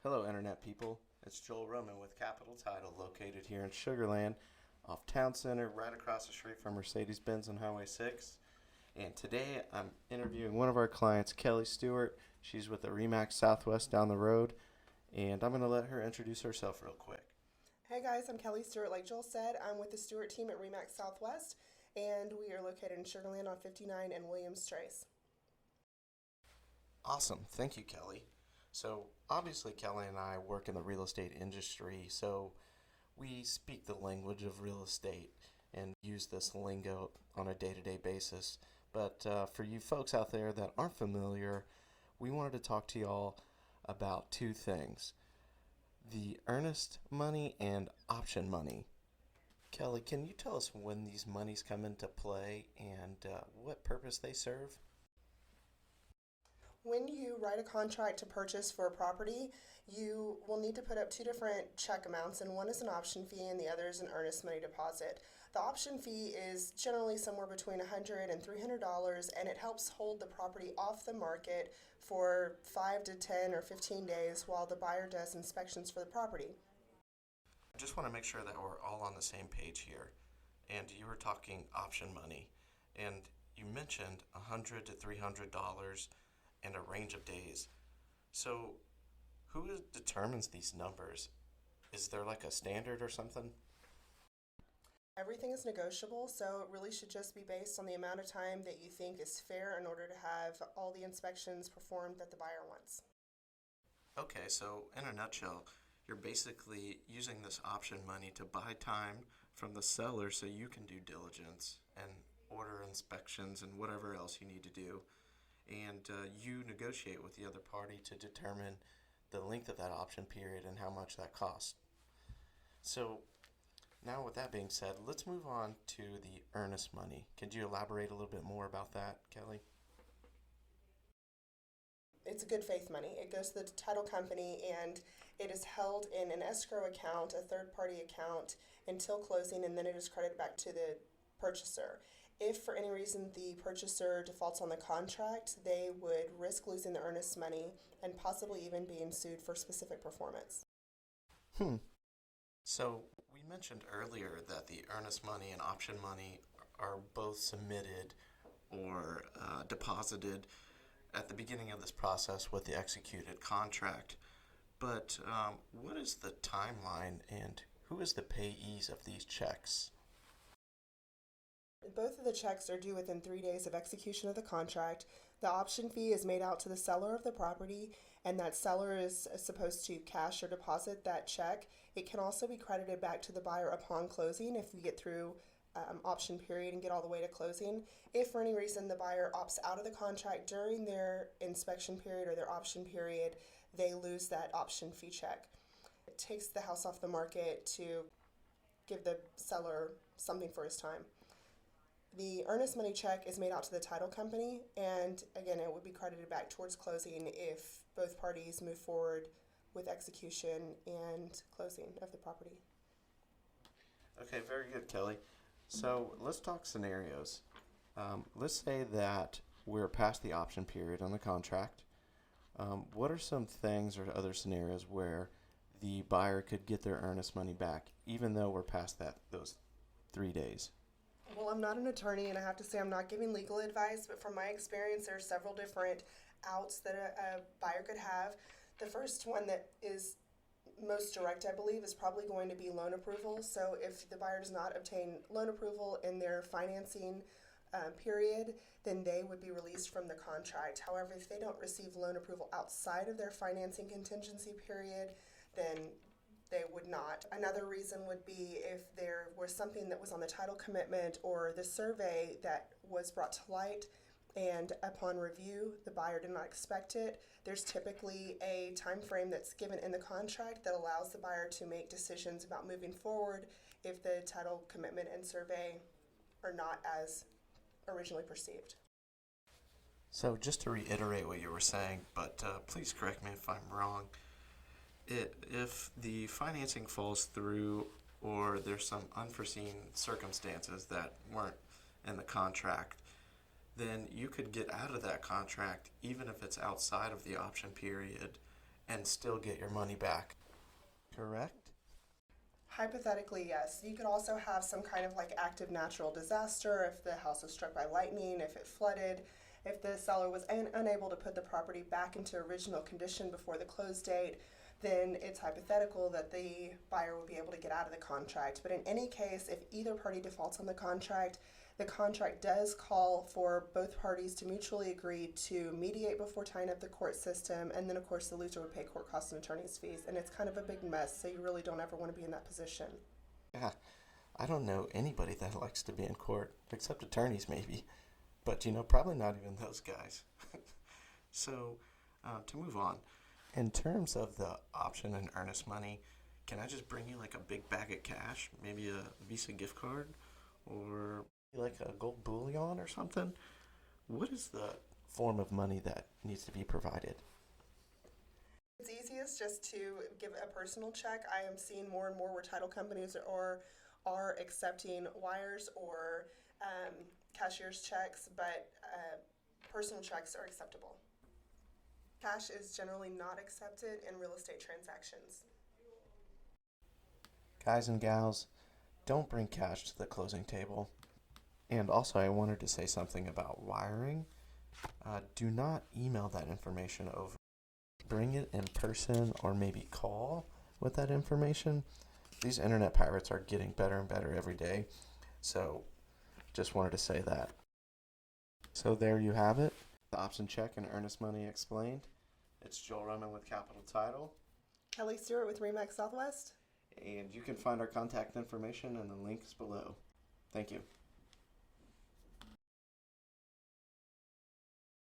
Hello, Internet people. It's Joel Roman with Capital Title, located here in Sugarland, off Town Center, right across the street from Mercedes-Benz on Highway 6. And today I'm interviewing one of our clients, Kelly Stewart. She's with the Remax Southwest down the road, and I'm going to let her introduce herself real quick. Hey guys, I'm Kelly Stewart. Like Joel said, I'm with the Stewart team at Remax Southwest, and we are located in Sugarland on 59 and Williams Trace. Awesome. Thank you, Kelly. So, obviously, Kelly and I work in the real estate industry, so we speak the language of real estate and use this lingo on a day-to-day basis. But for you folks out there that aren't familiar, we wanted to talk to y'all about two things: the earnest money and option money. Kelly, can you tell us when these monies come into play and what purpose they serve? When you write a contract to purchase for a property, you will need to put up two different check amounts, and one is an option fee and the other is an earnest money deposit. The option fee is generally somewhere between $100 and $300, and it helps hold the property off the market for 5 to 10 or 15 days while the buyer does inspections for the property. I just want to make sure that we're all on the same page here. And you were talking option money, and you mentioned $100 to $300 and a range of days. So, who determines these numbers? Is there like a standard or something? Everything is negotiable, so it really should just be based on the amount of time that you think is fair in order to have all the inspections performed that the buyer wants. Okay, so in a nutshell, you're basically using this option money to buy time from the seller so you can do diligence and order inspections and whatever else you need to do. And you negotiate with the other party to determine the length of that option period and how much that costs. So now with that being said, let's move on to the earnest money. Could you elaborate a little bit more about that, Kelly? It's a good faith money. It goes to the title company and it is held in an escrow account, a third party account, until closing, and then it is credited back to the purchaser. If for any reason the purchaser defaults on the contract, they would risk losing the earnest money and possibly even being sued for specific performance. So we mentioned earlier that the earnest money and option money are both submitted or deposited at the beginning of this process with the executed contract. But what is the timeline and who is the payees of these checks? Both of the checks are due within 3 days of execution of the contract. The option fee is made out to the seller of the property, and that seller is supposed to cash or deposit that check. It can also be credited back to the buyer upon closing if we get through option period and get all the way to closing. If for any reason the buyer opts out of the contract during their inspection period or their option period, they lose that option fee check. It takes the house off the market to give the seller something for his time. The earnest money check is made out to the title company, and again, it would be credited back towards closing if both parties move forward with execution and closing of the property. Okay, very good, Kelly. So let's talk scenarios. Let's say that we're past the option period on the contract. What are some things or other scenarios where the buyer could get their earnest money back, even though we're past those 3 days? Well, I'm not an attorney, and I have to say I'm not giving legal advice, but from my experience, there are several different outs that a buyer could have. The first one that is most direct, I believe, is probably going to be loan approval. So if the buyer does not obtain loan approval in their financing period, then they would be released from the contract. However, if they don't receive loan approval outside of their financing contingency period, then they would not. Another reason would be if there was something that was on the title commitment or the survey that was brought to light, and upon review the buyer did not expect it. There's typically a time frame that's given in the contract that allows the buyer to make decisions about moving forward if the title commitment and survey are not as originally perceived. So just to reiterate what you were saying, but please correct me if I'm wrong, if the financing falls through or there's some unforeseen circumstances that weren't in the contract, then you could get out of that contract even if it's outside of the option period and still get your money back. Correct? Hypothetically, yes. You could also have some kind of like active natural disaster if the house was struck by lightning, if it flooded, if the seller was unable to put the property back into original condition before the close date, then it's hypothetical that the buyer would be able to get out of the contract. But in any case, if either party defaults on the contract does call for both parties to mutually agree to mediate before tying up the court system, and then of course the loser would pay court costs and attorney's fees, and it's kind of a big mess, so you really don't ever want to be in that position. Yeah, I don't know anybody that likes to be in court, except attorneys maybe, but probably not even those guys. So, to move on, in terms of the option and earnest money, can I just bring you like a big bag of cash, maybe a Visa gift card, or like a gold bullion or something? What is the form of money that needs to be provided? It's easiest just to give a personal check. I am seeing more and more where title companies are accepting wires or cashier's checks, but personal checks are acceptable. Cash is generally not accepted in real estate transactions. Guys and gals, don't bring cash to the closing table. And also, I wanted to say something about wiring. Do not email that information over. Bring it in person or maybe call with that information. These internet pirates are getting better and better every day. So, just wanted to say that. So there you have it. The option check and earnest money explained. It's Joel Roman with Capital Title. Kelly Stewart with Remax Southwest. And you can find our contact information in the links below. Thank you.